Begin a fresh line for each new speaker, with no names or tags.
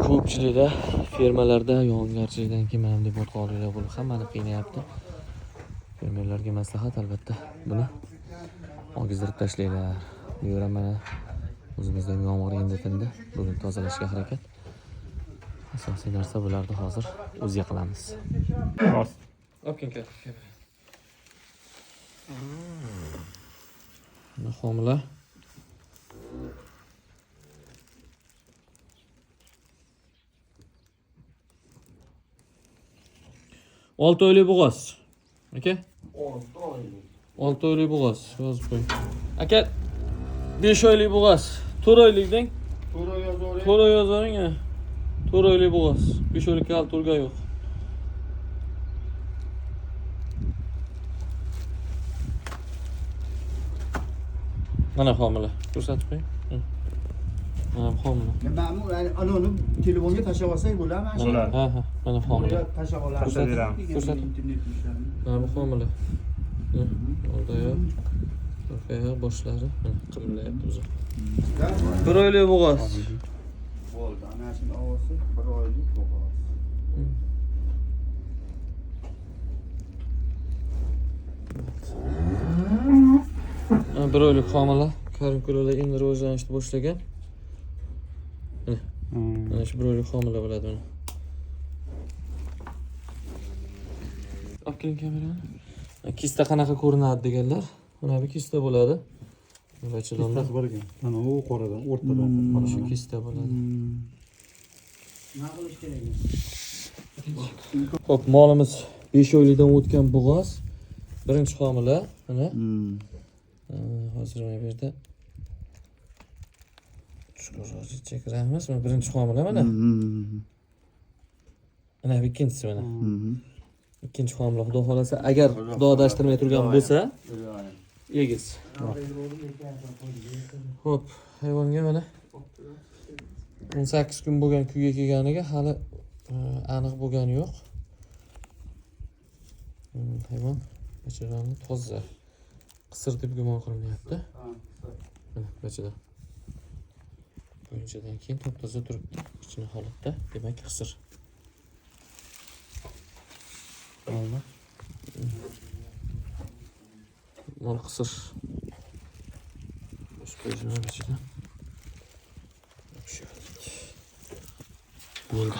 Ko'pchilikda fermalarda yog'ingarchilikdan keyin mana bunday botqoqliklar bo'lib hammani qiynayapti. Fermerlarga maslahat albatta buni og'izdirib tashlanglar. Bu yerda mana o'zimizda ham yomg'ir endi tindi. Bugun tozalashga harakat. Asosiy narsa bularni hozir o'zga qilamiz. Opkinka. Homila. Olti oylik bo'g'oz. Aka? 6 oylik bo'g'oz. Yozib qo'ying. Aka 5 oylik bo'g'oz. 4 oylikdan. 4 oy yozaring. 4 oylik bo'g'oz. 5 oylik kal turga yo'q. Mana homila. Ko'rsatib qo'ying. Mana homila.
Ma'mur anoni telefonga tashlab olsak bo'ladimi?
Bo'ladi. Ha, mana homila.
Tashlab olamiz.
Ko'rsatib. Mana bu homila. Oldi-yu. Orqaga boshlari qimillayapti o'zi. 1 oylik bo'g'oz.
Bo'ldi. Anasini ovozi 1 oylik bo'g'oz. Bir oylik homila. Karim kunlarda endi rivojlanishni boshlagan. Mana shu 1 oylik homila bo'ladi mana. Olib keling kamerani. Kista qanaqa ko'rinadi deganlar. Mana bu kista bo'ladi. Kistasi
bor ekan. Mana u qoradan, o'rtadan.
Mana shu kista bo'ladi.
Nima qilish kerak?
Xo'p, molimiz 5 oylikdan o'tgan bo'g'oz. Birinchi homila, mana. Hozir mana bu yerda chuqurroq chekramiz. Mana birinchi homila mana. Mana bu ikkinchisi mana. Ikkinchi homila xudo xolasa, agar xudo adashtirmay turgan bo'lsa, egiz. Xo'p, hayvonga mana 18 kun bo'lgan kuyga kelganiga hali aniq bo'lgani yo'q. Hayvon bachadoni toza. Qisir deb gumon qilinyapti. Mana bachada. Bo'yinchadan keyin top-toza turibdi. Ichini holatda, demak qisir. Mol qisir. Bo'ldi.